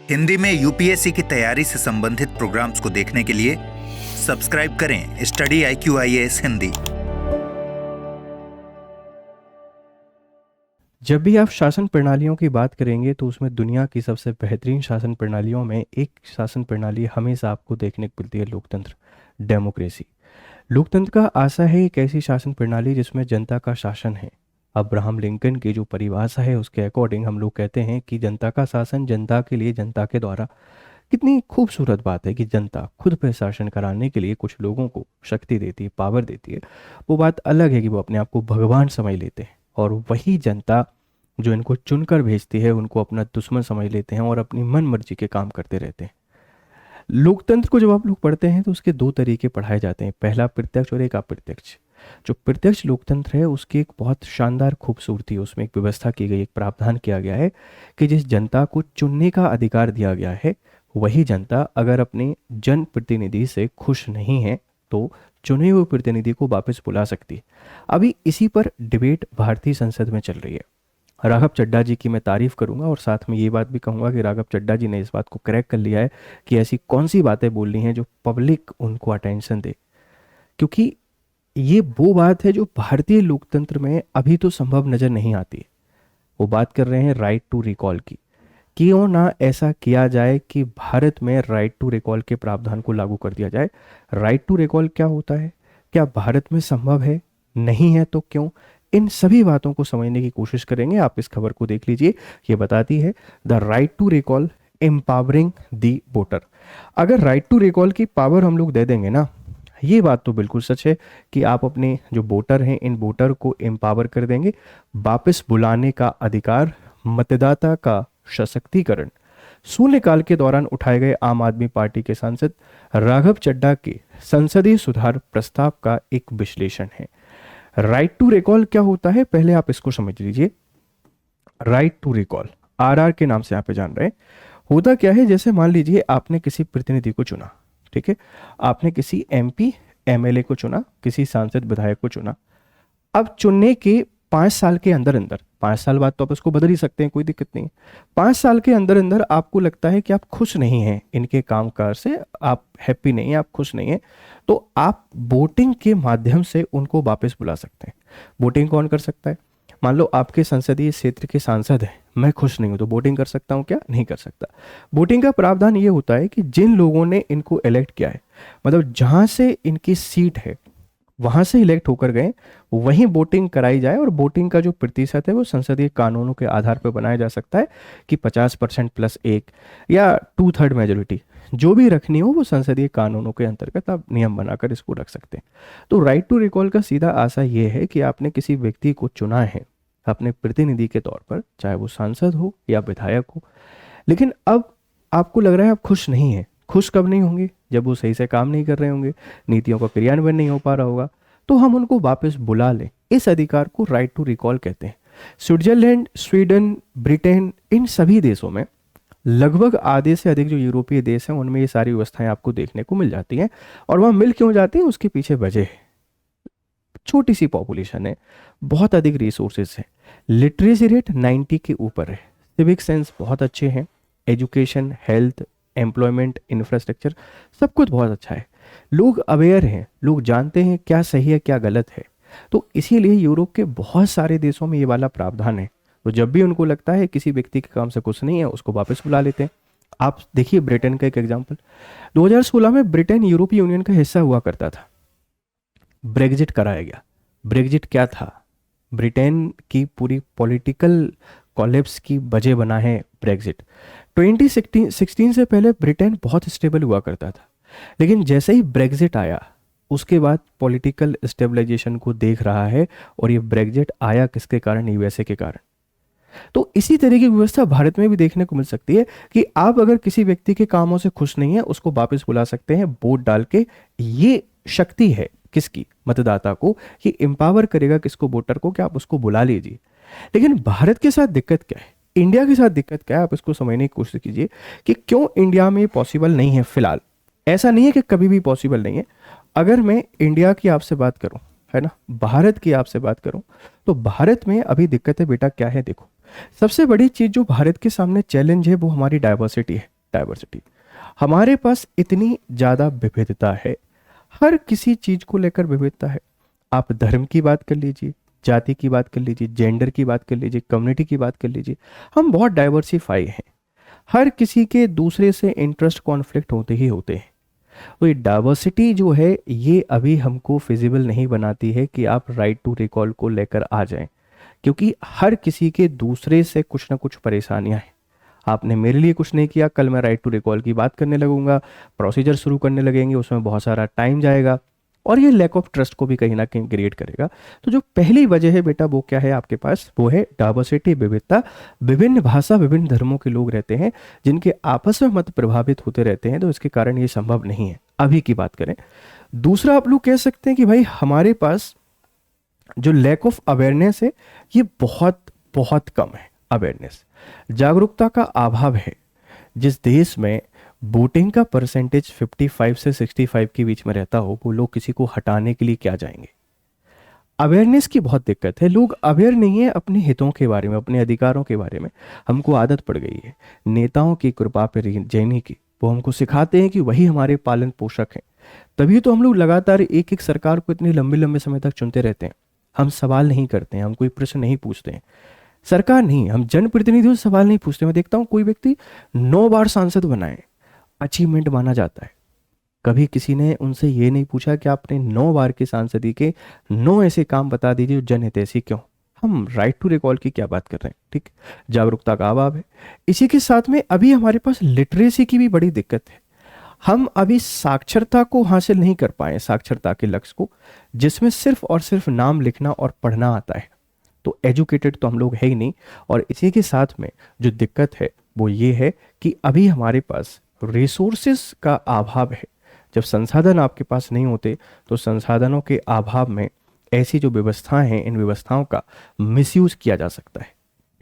हिंदी में यूपीएससी की तैयारी से संबंधित प्रोग्राम्स को देखने के लिए सब्सक्राइब करें स्टडी IQ-IAS हिंदी। जब भी आप शासन प्रणालियों की बात करेंगे तो उसमें दुनिया की सबसे बेहतरीन शासन प्रणालियों में एक शासन प्रणाली हमेशा आपको देखने को मिलती है, लोकतंत्र, डेमोक्रेसी। लोकतंत्र का आशा है एक ऐसी शासन प्रणाली जिसमें जनता का शासन है। अब्राहम लिंकन की जो परिभाषा है उसके अकॉर्डिंग हम लोग कहते हैं कि जनता का शासन, जनता के लिए, जनता के द्वारा। कितनी खूबसूरत बात है कि जनता खुद पर शासन कराने के लिए कुछ लोगों को शक्ति देती है, पावर देती है। वो बात अलग है कि वो अपने आप को भगवान समझ लेते हैं, और वही जनता जो इनको चुनकर भेजती है उनको अपना दुश्मन समझ लेते हैं और अपनी मन मर्जी के काम करते रहते हैं। लोकतंत्र को जब आप लोग पढ़ते हैं तो उसके दो तरीके पढ़ाए जाते हैं, पहला प्रत्यक्ष और एक अप्रत्यक्ष। जो प्रत्यक्ष लोकतंत्र है उसकी एक बहुत शानदार खूबसूरती है, उसमें एक व्यवस्था की गई, एक प्रावधान किया गया है कि जिस जनता को चुनने का अधिकार दिया गया है वही जनता अगर अपने जन प्रतिनिधि से खुश नहीं है तो चुने हुए प्रतिनिधि को वापस बुला सकती है। अभी इसी पर डिबेट भारतीय संसद में चल रही है। राघव चड्ढा जी की मैं तारीफ करूंगा और साथ में ये बात भी कहूंगा कि राघव चड्ढा जी ने इस बात को क्रैक कर लिया है कि ऐसी कौन सी बातें बोलनी हैं जो पब्लिक उनको अटेंशन दे, क्योंकि ये वो बात है जो भारतीय लोकतंत्र में अभी तो संभव नजर नहीं आती। वो बात कर रहे हैं राइट टू रिकॉल की। क्यों ना ऐसा किया जाए कि भारत में राइट टू रिकॉल के प्रावधान को लागू कर दिया जाए। राइट टू रिकॉल क्या होता है, क्या भारत में संभव है, नहीं है तो क्यों, इन सभी बातों को समझने की कोशिश करेंगे। आप इस खबर को देख लीजिए, ये बताती है the right to recall empowering the voter. अगर राइट टू रिकॉल की पावर हम लोग दे देंगे ना, ये बात तो बिल्कुल सच है कि आप अपने जो वोटर हैं इन वोटर को एम्पावर कर देंगे, वापस बुलाने का अधिकार, मतदाता का सशक्तिकरण। शून्यकाल के दौरान उठाए गए आम आदमी पार्टी के सांसद राघव चड्ढा के संसदीय सुधार प्रस्ताव का एक विश्लेषण है। राइट टू रिकॉल क्या होता है, पहले आप इसको समझ लीजिए। राइट टू रिकॉल RR के नाम से यहाँ पे जान रहे हैं। होता क्या है, जैसे मान लीजिए आपने किसी प्रतिनिधि को चुना, ठीक है, आपने किसी MP MLA को चुना, किसी सांसद विधायक को चुना। अब चुनने के 5 साल के अंदर अंदर, 5 साल बाद तो आप इसको बदल ही सकते हैं, कोई दिक्कत नहीं। 5 साल के अंदर अंदर आपको लगता है कि आप खुश नहीं हैं इनके कामकाज से, आप हैप्पी नहीं हैं, आप खुश नहीं हैं, तो आप वोटिंग के माध्यम से उनको वापस बुला सकते हैं। वोटिंग कौन कर सकता है, मान लो आपके संसदीय क्षेत्र के सांसद हैं, मैं खुश नहीं हूं तो वोटिंग कर सकता हूं क्या, नहीं कर सकता। वोटिंग का प्रावधान ये होता है कि जिन लोगों ने इनको इलेक्ट किया है, मतलब जहां से इनकी सीट है वहां से इलेक्ट होकर गए, वहीं वोटिंग कराई जाए, और वोटिंग का जो प्रतिशत है वो संसदीय कानूनों के आधार पर बनाया जा सकता है कि 50% प्लस 1 या 2/3 मेजोरिटी जो भी रखनी हो वो संसदीय कानूनों के अंतर्गत आप नियम बनाकर इसको रख सकते हैं। तो राइट टू रिकॉल का सीधा आशा ये है कि आपने किसी व्यक्ति को चुना है अपने प्रतिनिधि के तौर पर, चाहे वो सांसद हो या विधायक हो, लेकिन अब आपको लग रहा है आप खुश नहीं है। खुश कब नहीं होंगे, जब वो सही से काम नहीं कर रहे होंगे, नीतियों का क्रियान्वयन नहीं हो पा रहा होगा, तो हम उनको वापस बुला लें। इस अधिकार को राइट टू रिकॉल कहते हैं। स्विट्जरलैंड, स्वीडन, ब्रिटेन, इन सभी देशों में, लगभग आधे से अधिक जो यूरोपीय देश हैं उनमें ये सारी व्यवस्थाएं आपको देखने को मिल जाती हैं। और वहाँ मिल क्यों जाती हैं, उसके पीछे वजह है, छोटी सी पॉपुलेशन है, बहुत अधिक रिसोर्सेज है, लिटरेसी रेट 90 के ऊपर है, सिविक सेंस बहुत अच्छे हैं, एजुकेशन, हेल्थ, एम्प्लॉयमेंट, इंफ्रास्ट्रक्चर सब कुछ बहुत अच्छा है, लोग अवेयर हैं, लोग जानते हैं क्या सही है क्या गलत है। तो इसीलिए यूरोप के बहुत सारे देशों में ये वाला प्रावधान है। तो जब भी उनको लगता है किसी व्यक्ति के काम से कुछ नहीं है, उसको वापस बुला लेते हैं। आप देखिए ब्रिटेन का एक एग्जाम्पल, 2016 में ब्रिटेन यूरोपीय यूनियन का हिस्सा हुआ करता था, ब्रेग्जिट कराया गया। ब्रेग्जिट क्या था, ब्रिटेन की पूरी पॉलिटिकल कॉलेप्स की वजह बना है ब्रेग्जिट। 2016 से पहले ब्रिटेन बहुत स्टेबल हुआ करता था, लेकिन जैसे ही ब्रेग्जिट आया उसके बाद पॉलिटिकल स्टेबलाइजेशन को देख रहा है, और ये ब्रेग्जिट आया किसके कारण, USA के कारण। तो इसी तरह की व्यवस्था भारत में भी देखने को मिल सकती है कि आप अगर किसी व्यक्ति के कामों से खुश नहीं है उसको वापस बुला सकते हैं वोट डाल के। ये शक्ति है किसकी, मतदाता को, ये एम्पावर करेगा किसको, वोटर को, कि आप उसको बुला लीजिए। लेकिन भारत के साथ दिक्कत क्या है, इंडिया के साथ दिक्कत क्या है, आप इसको समझने की कोशिश कीजिए कि क्यों इंडिया में पॉसिबल नहीं है फिलहाल। ऐसा नहीं है कि कभी भी पॉसिबल नहीं है। अगर मैं इंडिया की आपसे बात करूं, है ना, भारत की आपसे बात करूं, तो भारत में अभी दिक्कत है बेटा क्या है, देखो सबसे बड़ी चीज जो भारत के सामने चैलेंज है वो हमारी डाइवर्सिटी है। डाइवर्सिटी। हमारे पास इतनी ज़्यादा विविधता है, हर किसी चीज़ को लेकर विविधता है। आप धर्म की बात कर लीजिए, जाति की बात कर लीजिए, जेंडर की बात कर लीजिए, कम्युनिटी की बात कर लीजिए, हम बहुत डाइवर्सिफाई हैं। हर किसी के दूसरे से इंटरेस्ट कॉन्फ्लिक्ट होते ही होते हैं। तो ये डाइवर्सिटी जो है ये अभी हमको फिजिबल नहीं बनाती है कि आप राइट टू रिकॉल को लेकर आ जाएं, क्योंकि हर किसी के दूसरे से कुछ ना कुछ परेशानियां हैं। आपने मेरे लिए कुछ नहीं किया, कल मैं राइट टू रिकॉल की बात करने लगूंगा, प्रोसीजर शुरू करने लगेंगे, उसमें बहुत सारा टाइम जाएगा और ये लैक ऑफ ट्रस्ट को भी कहीं ना कहीं क्रिएट करेगा। तो जो पहली वजह है बेटा वो क्या है आपके पास, वो है डाइवर्सिटी, विविधता। विभिन्न भाषा, विभिन्न धर्मों के लोग रहते हैं जिनके आपस में मत प्रभावित होते रहते हैं, तो इसके कारण ये संभव नहीं है अभी की बात करें। दूसरा आप लोग कह सकते हैं कि भाई हमारे पास जो लैक ऑफ अवेयरनेस है ये बहुत बहुत कम है। अवेयरनेस, जागरूकता का अभाव है। जिस देश में वोटिंग का परसेंटेज 55 से 65 के बीच में रहता हो, वो लोग किसी को हटाने के लिए क्या जाएंगे। अवेयरनेस की बहुत दिक्कत है, लोग अवेयर नहीं है अपने हितों के बारे में, अपने अधिकारों के बारे में। हमको आदत पड़ गई है नेताओं की कृपा पर जीने की, वो हमको सिखाते हैं कि वही हमारे पालन पोषक हैं। तभी तो हम लोग लगातार एक एक सरकार को इतने लंबे लंबे समय तक चुनते रहते हैं। हम सवाल नहीं करते हैं, हम कोई प्रश्न नहीं पूछते हैं। सरकार नहीं, हम जनप्रतिनिधियों से सवाल नहीं पूछते। मैं देखता हूं कोई व्यक्ति 9 बार सांसद बनाए, अचीवमेंट माना जाता है। कभी किसी ने उनसे ये नहीं पूछा कि आपने 9 बार की सांसदी के 9 ऐसे काम बता दीजिए जो जनहितैषी क्यों। हम राइट टू रिकॉल की क्या बात कर रहे हैं, ठीक। जागरूकता का अभाव है। इसी के साथ में अभी हमारे पास लिटरेसी की भी बड़ी दिक्कत है। हम अभी साक्षरता को हासिल नहीं कर पाए, साक्षरता के लक्ष्य को, जिसमें सिर्फ और सिर्फ नाम लिखना और पढ़ना आता है। तो एजुकेटेड तो हम लोग है ही नहीं। और इसी के साथ में जो दिक्कत है वो ये है कि अभी हमारे पास रिसोर्सेस का अभाव है। जब संसाधन आपके पास नहीं होते तो संसाधनों के अभाव में ऐसी जो व्यवस्थाएं हैं, इन व्यवस्थाओं का मिसयूज किया जा सकता है,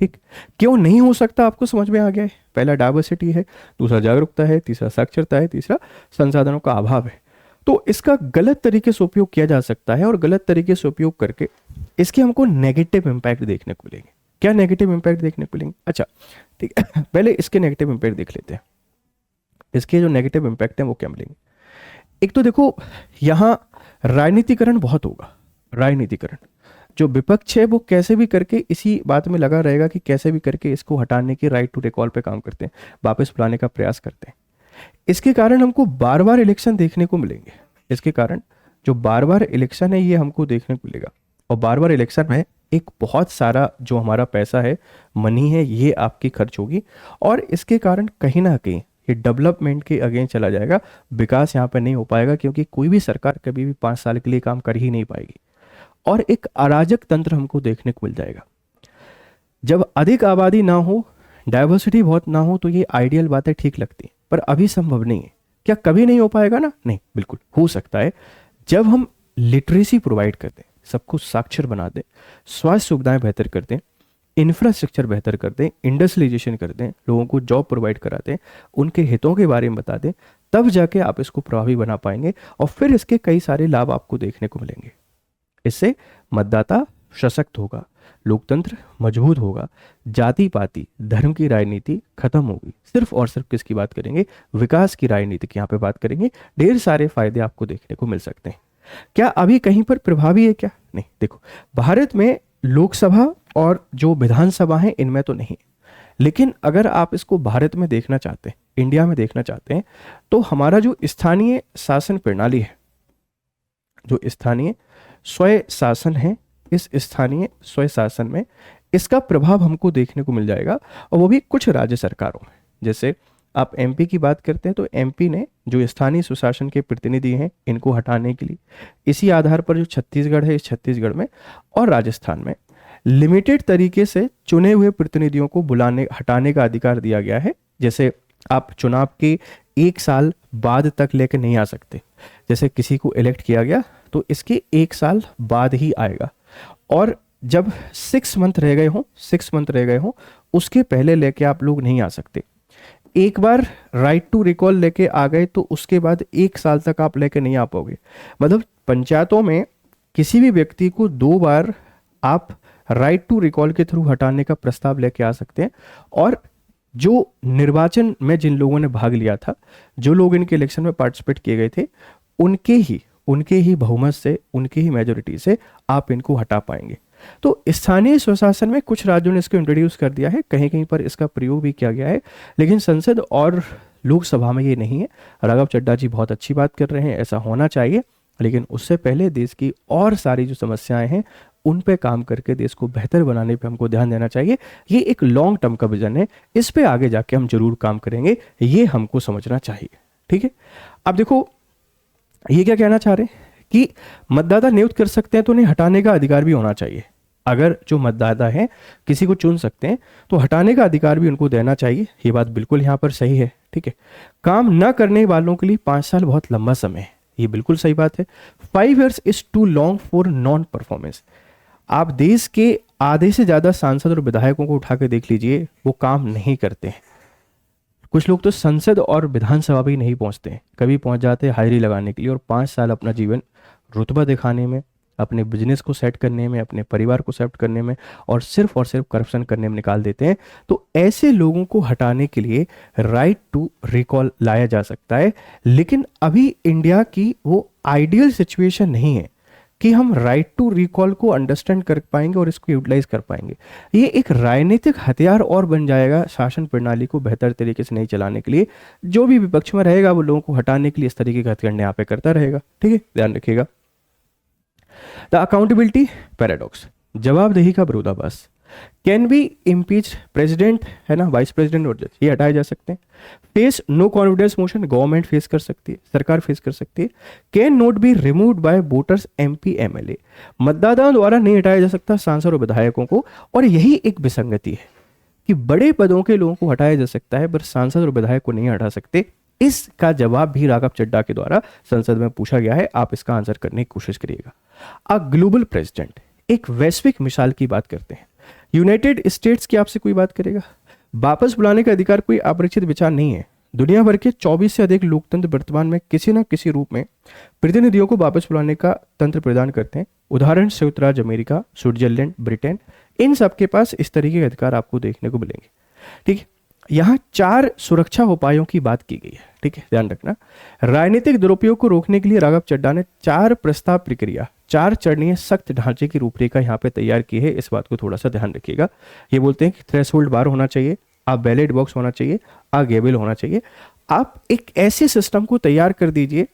ठीक। क्यों नहीं हो सकता आपको समझ में आ गया है। पहला डाइवर्सिटी है, दूसरा जागरूकता है, तीसरा साक्षरता है, तीसरा संसाधनों का अभाव है। तो इसका गलत तरीके से उपयोग किया जा सकता है और गलत तरीके से उपयोग करके इसके हमको नेगेटिव इम्पैक्ट देखने को मिलेंगे। क्या नेगेटिव इम्पैक्ट देखने को मिलेंगे, अच्छा ठीक है, पहले इसके नेगेटिव इम्पैक्ट देख लेते हैं। इसके जो नेगेटिव इम्पैक्ट हैं वो क्या मिलेंगे। एक तो देखो यहाँ राजनीतिकरण बहुत होगा। राजनीतिकरण, जो विपक्ष है वो कैसे भी करके इसी बात में लगा रहेगा कि कैसे भी करके इसको हटाने की, राइट टू रिकॉल पे काम करते हैं, वापस बुलाने का प्रयास करते हैं। इसके कारण हमको बार बार इलेक्शन देखने को मिलेंगे। इसके कारण जो बार बार इलेक्शन है ये हमको देखने को मिलेगा। और बार बार इलेक्शन में एक बहुत सारा जो हमारा पैसा है, मनी है, ये आपकी खर्च होगी। और इसके कारण कहीं ना कहीं ये डेवलपमेंट के अगेंस्ट चला जाएगा। विकास यहाँ पर नहीं हो पाएगा, क्योंकि कोई भी सरकार कभी भी 5 साल के लिए काम कर ही नहीं पाएगी। और एक अराजक तंत्र हमको देखने को मिल जाएगा। जब अधिक आबादी ना हो, डाइवर्सिटी बहुत ना हो, तो ये आइडियल बातें ठीक लगती हैं, पर अभी संभव नहीं है। क्या कभी नहीं हो पाएगा ना? नहीं, बिल्कुल हो सकता है। जब हम लिटरेसी प्रोवाइड करते हैं, सबको साक्षर बना दें, स्वास्थ्य सुविधाएं बेहतर करते हैं, इंफ्रास्ट्रक्चर बेहतर करते हैं, इंडस्ट्रियलाइजेशन करते हैं, लोगों को जॉब प्रोवाइड कराते हैं, उनके हितों के बारे में बता दें, तब जाके आप इसको प्रभावी बना पाएंगे। और फिर इसके कई सारे लाभ आपको देखने को मिलेंगे। इससे मतदाता सशक्त होगा, लोकतंत्र मजबूत होगा, जाति पाति धर्म की राजनीति खत्म होगी। सिर्फ और सिर्फ किसकी बात करेंगे? विकास की राजनीति की यहाँ पे बात करेंगे। ढेर सारे फायदे आपको देखने को मिल सकते हैं। क्या अभी कहीं पर प्रभावी है क्या? नहीं। देखो, भारत में लोकसभा और जो विधानसभा है इनमें तो नहीं, लेकिन अगर आप इसको भारत में देखना चाहते हैं, इंडिया में देखना चाहते हैं, तो हमारा जो स्थानीय शासन प्रणाली है, जो स्थानीय स्वय शासन है, इस स्थानीय स्वय शासन में इसका प्रभाव हमको देखने को मिल जाएगा। और वो भी कुछ राज्य सरकारों में। जैसे आप एमपी की बात करते हैं तो एमपी ने जो स्थानीय सुशासन के प्रतिनिधि हैं इनको हटाने के लिए, इसी आधार पर जो छत्तीसगढ़ है, इस छत्तीसगढ़ में और राजस्थान में लिमिटेड तरीके से चुने हुए प्रतिनिधियों को बुलाने, हटाने का अधिकार दिया गया है। जैसे आप चुनाव के 1 साल बाद तक लेकर नहीं आ सकते। जैसे किसी को इलेक्ट किया गया तो इसके 1 साल बाद ही आएगा। और जब 6 मंथ रह गए हों, उसके पहले लेके आप लोग नहीं आ सकते। एक बार राइट टू रिकॉल लेके आ गए तो उसके बाद 1 साल तक आप लेके नहीं आ पाओगे। मतलब पंचायतों में किसी भी व्यक्ति को 2 बार आप राइट टू रिकॉल के थ्रू हटाने का प्रस्ताव लेके आ सकते हैं। और जो निर्वाचन में जिन लोगों ने भाग लिया था, जो लोग इनके इलेक्शन में पार्टिसिपेट किए गए थे, उनके ही बहुमत से, उनकी ही मेजोरिटी से आप इनको हटा पाएंगे। तो स्थानीय स्वशासन में कुछ राज्यों ने इसको इंट्रोड्यूस कर दिया है, कहीं कहीं पर इसका प्रयोग भी किया गया है, लेकिन संसद और लोकसभा में ये नहीं है। राघव चड्ढा जी बहुत अच्छी बात कर रहे हैं, ऐसा होना चाहिए, लेकिन उससे पहले देश की और सारी जो समस्याएं हैं उन पे काम करके देश को बेहतर बनाने पे हमको ध्यान देना चाहिए। ये एक लॉन्ग टर्म का विजन है, इस पे आगे जाके हम जरूर काम करेंगे, ये हमको समझना चाहिए। ठीक है, अब देखो ये क्या कहना चाह रहे हैं कि मतदाता नियुक्त कर सकते हैं तो उन्हें हटाने का अधिकार भी होना चाहिए। अगर जो मतदाता हैं किसी को चुन सकते हैं तो हटाने का अधिकार भी उनको देना चाहिए। ये बात बिल्कुल यहाँ पर सही है। ठीक है, काम न करने वालों के लिए 5 साल बहुत लंबा समय है, ये बिल्कुल सही बात है। 5 years is too long for non performance. आप देश के आधे से ज्यादा सांसद और विधायकों को उठा के देख लीजिए, वो काम नहीं करते हैं। कुछ लोग तो संसद और विधानसभा भी नहीं पहुंचते हैं, कभी पहुंच जाते हैं हाजिरी लगाने के लिए, और 5 साल अपना जीवन रुतबा दिखाने में, अपने बिजनेस को सेट करने में, अपने परिवार को सेट करने में और सिर्फ करप्शन करने में निकाल देते हैं। तो ऐसे लोगों को हटाने के लिए राइट टू रिकॉल लाया जा सकता है, लेकिन अभी इंडिया की वो आइडियल सिचुएशन नहीं है कि हम राइट टू रिकॉल को अंडरस्टैंड कर पाएंगे और इसको यूटिलाइज कर पाएंगे। ये एक राजनीतिक हथियार और बन जाएगा शासन प्रणाली को बेहतर तरीके से नहीं चलाने के लिए। जो भी विपक्ष में रहेगा वो लोगों को हटाने के लिए इस तरीके के हथकंडे यहाँ पे करता रहेगा। ठीक है, ध्यान रखिएगा। द अकाउंटेबिलिटी पैराडॉक्स, जवाबदेही का विरोधाभास। कैन बी इम्पीच प्रेसिडेंट, है ना, वाइस प्रेसिडेंट और जज, ये हटाए जा सकते हैं। Face no confidence motion, government face कर सकती है, सरकार फेस कर सकती है। Can not be removed by voters, MP MLA, मतदाताओं द्वारा नहीं हटाया जा सकता सांसद और विधायकों को। और यही एक विसंगति है कि बड़े पदों के लोगों को हटाया जा सकता है पर सांसद और विधायक को नहीं हटा सकते। इसका जवाब भी राघव चड्ढा के द्वारा संसद में पूछा गया है, आप इसका आंसर करने की कोशिश करिएगा। अ ग्लोबल प्रेसिडेंट, एक वैश्विक मिसाल की बात करते हैं। यूनाइटेड स्टेट्स की आपसे कोई बात करेगा। वापस बुलाने का अधिकार कोई अपरिचित विचार नहीं है। दुनिया भर के 24 से अधिक लोकतंत्र वर्तमान में किसी न किसी रूप में प्रतिनिधियों को वापस बुलाने का तंत्र प्रदान करते हैं। उदाहरण संयुक्त राज्य अमेरिका, स्विट्जरलैंड, ब्रिटेन, इन सब के पास इस तरीके के अधिकार आपको देखने को मिलेंगे। ठीक है, यहाँ 4 सुरक्षा उपायों की बात की गई है। ठीक है, ध्यान रखना। राजनीतिक दुरुपयोग को रोकने के लिए राघव चड्ढा ने 4 प्रस्ताव प्रक्रिया, 4 चरणीय सख्त ढांचे की रूपरेखा यहाँ पे तैयार की है। इस बात को थोड़ा सा ध्यान रखिएगा। ये बोलते हैं कि थ्रेशोल्ड बार होना चाहिए, आप बैलेट बॉक्स होना चाहिए, गेबल होना चाहिए। आप एक ऐसे सिस्टम को तैयार कर दीजिए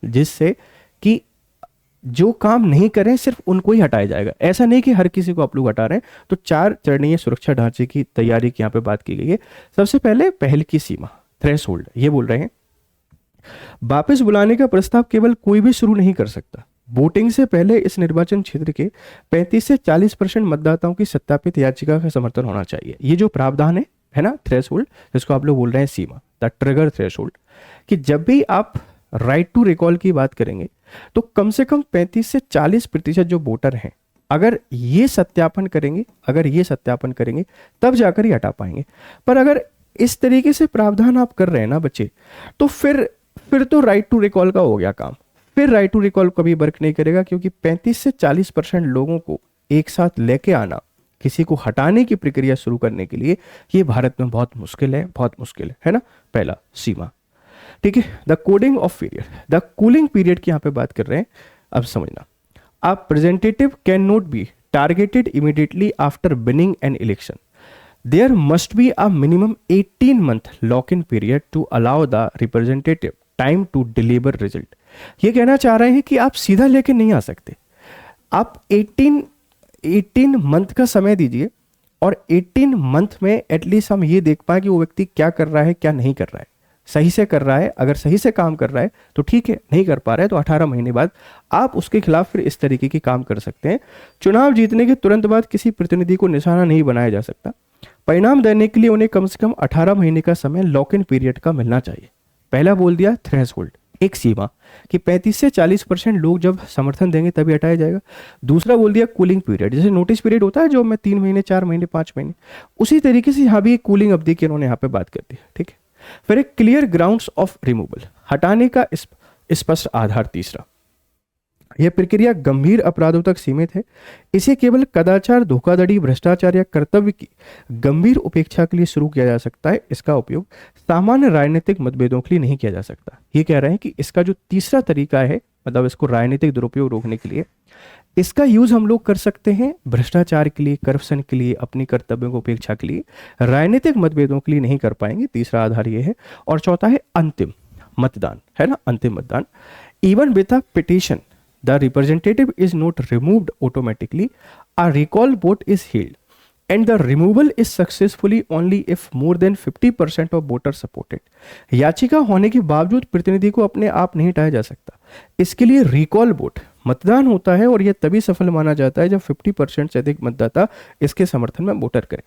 जिससे कि जो काम नहीं करें सिर्फ उनको ही हटाया जाएगा। ऐसा नहीं कि हर किसी को आप लोग हटा रहे हैं। तो 4 चरणीय सुरक्षा ढांचे की तैयारी की यहाँ पे बात की गई है। सबसे पहले पहल की सीमा, थ्रेशोल्ड, ये बोल रहे हैं वापस बुलाने का प्रस्ताव केवल कोई भी शुरू नहीं कर सकता। वोटिंग से पहले इस निर्वाचन क्षेत्र के 35 से 40% मतदाताओं की सत्यापित याचिका का समर्थन होना चाहिए। ये जो प्रावधान है ना, थ्रेशोल्ड, जिसको आप लोग बोल रहे हैं सीमा, द ट्रिगर थ्रेशोल्ड, कि जब भी आप राइट टू रिकॉल की बात करेंगे तो कम से कम 35 से 40% जो वोटर हैं अगर ये सत्यापन करेंगे तब जाकर ही हटा पाएंगे। पर अगर इस तरीके से प्रावधान आप कर रहे हैं ना बच्चे, तो फिर तो राइट टू रिकॉल का हो गया काम। फिर राइट टू रिकॉल कभी वर्क नहीं करेगा, क्योंकि 35 से 40% लोगों को एक साथ लेके आना, किसी को हटाने की प्रक्रिया शुरू करने के लिए, ये भारत में बहुत मुश्किल है ना। पहला सीमा, ठीक है। The coding of period, the cooling period की यहाँ पे बात कर रहे हैं। अब समझना, a representative can not be targeted immediately after winning an election. There must be a minimum 18 month lock in period to allow the representative time to deliver result. ये कहना चाह रहे हैं कि आप सीधा लेके नहीं आ सकते, आप 18 मंथ का समय दीजिए और 18 मंथ में एटलीस्ट हम ये देख पाए कि वो व्यक्ति क्या कर रहा है, क्या नहीं कर रहा है, सही से कर रहा है। अगर सही से काम कर रहा है तो ठीक है, नहीं कर पा रहा है तो 18 महीने बाद आप उसके खिलाफ फिर इस तरीके की काम कर सकते हैं। चुनाव जीतने के तुरंत बाद किसी प्रतिनिधि को निशाना नहीं बनाया जा सकता। परिणाम देने के लिए उन्हें कम से कम 18 महीने का समय लॉक इन पीरियड का मिलना चाहिए। पहला बोल दिया थ्रेशोल्ड, एक सीमा कि 35 से 40% लोग जब समर्थन देंगे तभी हटाया जाएगा। दूसरा बोल दिया कूलिंग पीरियड, जैसे नोटिस पीरियड होता है जो में 3 महीने, 4 महीने, 5 महीने, उसी तरीके से यहाँ भी एक कूलिंग अवधि की उन्होंने यहाँ पे बात कर दी, ठीक है। फिर एक क्लियर ग्राउंड्स ऑफ रिमूवल, हटाने का स्पष्ट आधार। तीसरा, यह प्रक्रिया गंभीर अपराधों तक सीमित है। इसे केवल कदाचार, धोखाधड़ी, भ्रष्टाचार या कर्तव्य की गंभीर उपेक्षा के लिए शुरू किया जा सकता है। इसका उपयोग सामान्य राजनीतिक मतभेदों के लिए नहीं किया जा सकता। ये कह रहे हैं कि इसका जो तीसरा तरीका है, मतलब इसको राजनीतिक दुरुपयोग रोकने के लिए, इसका यूज हम लोग कर सकते हैं भ्रष्टाचार के लिए, करप्शन के लिए, अपनी कर्तव्यों को उपेक्षा के लिए। राजनीतिक मतभेदों के लिए नहीं कर पाएंगे। तीसरा आधार ये है। और चौथा है अंतिम मतदान, है ना, अंतिम मतदान। Even with a petition the representative is not removed automatically, a recall vote is held and the removal is successfully only if more than 50% of voters support it. याचिका होने के बावजूद प्रतिनिधि को अपने आप नहीं हटाया जा सकता। इसके लिए रिकॉल वोट मतदान होता है और यह तभी सफल माना जाता है जब 50% से अधिक मतदाता इसके समर्थन में वोटर करें।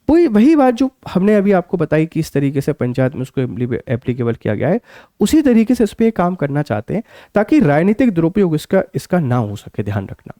वही बात जो हमने अभी आपको बताई कि इस तरीके से पंचायत में उसको एप्लीकेबल किया गया है, उसी तरीके से इस पर काम करना चाहते हैं ताकि राजनीतिक दुरुपयोग इसका ना हो सके। ध्यान रखना,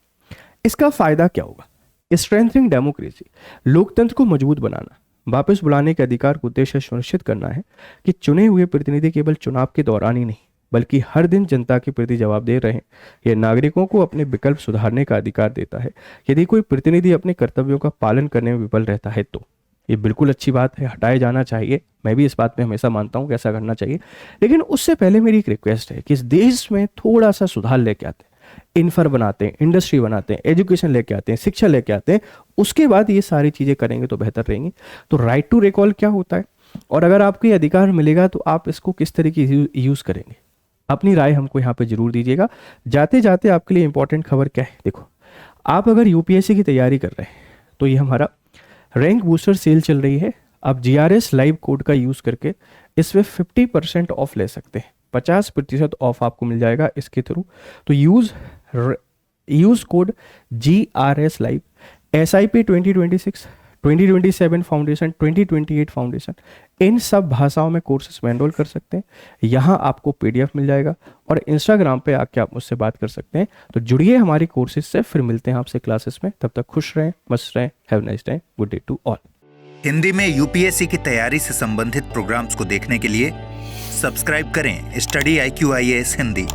इसका फायदा क्या होगा? स्ट्रेंथनिंग डेमोक्रेसी, लोकतंत्र को मजबूत बनाना। वापस बुलाने के अधिकार का उद्देश्य सुनिश्चित करना है कि चुने हुए प्रतिनिधि केवल चुनाव के दौरान ही नहीं बल्कि हर दिन जनता के प्रति जवाब दे रहे हैं। यह नागरिकों को अपने विकल्प सुधारने का अधिकार देता है। यदि कोई प्रतिनिधि अपने कर्तव्यों का पालन करने में विफल रहता है तो ये बिल्कुल अच्छी बात है, हटाया जाना चाहिए। मैं भी इस बात में हमेशा मानता हूँ कि ऐसा करना चाहिए। लेकिन उससे पहले मेरी एक रिक्वेस्ट है कि इस देश में थोड़ा सा सुधार लेके आते हैं, इन्फ्रा बनाते हैं, इंडस्ट्री बनाते हैं, एजुकेशन लेके आते हैं, शिक्षा लेके आते हैं। उसके बाद ये सारी चीज़ें करेंगे तो बेहतर रहेंगी। तो राइट टू रिकॉल क्या होता है और अगर आपको ये अधिकार मिलेगा तो आप इसको किस तरीके यूज़ करेंगे? अपनी राय हमको यहाँ पे जरूर दीजिएगा। जाते जाते आपके लिए इंपॉर्टेंट खबर क्या है, देखो, आप अगर यूपीएससी की तैयारी कर रहे हैं तो ये हमारा रैंक बूस्टर सेल चल रही है। आप GRS लाइव कोड का यूज़ करके इसमें 50% ऑफ ले सकते हैं। 50% ऑफ आपको मिल जाएगा इसके थ्रू। तो use code GRS live. SIP 2026, 2027 foundation, 2028 foundation, इन सब भाषाओं में कोर्सेज में एनरोल कर सकते हैं। यहाँ आपको PDF मिल जाएगा और इंस्टाग्राम पे आके आप मुझसे बात कर सकते हैं। तो जुड़िए हमारी कोर्सेज से। फिर मिलते हैं आपसे क्लासेस में। तब तक खुश रहें, मस्त रहें। Have nice day. Good day to all. Hindi में यूपीएससी की तैयारी से संबंधित प्रोग्राम्स को देखने के लिए सब्सक्राइब करें स्टडी IQ IAS हिंदी।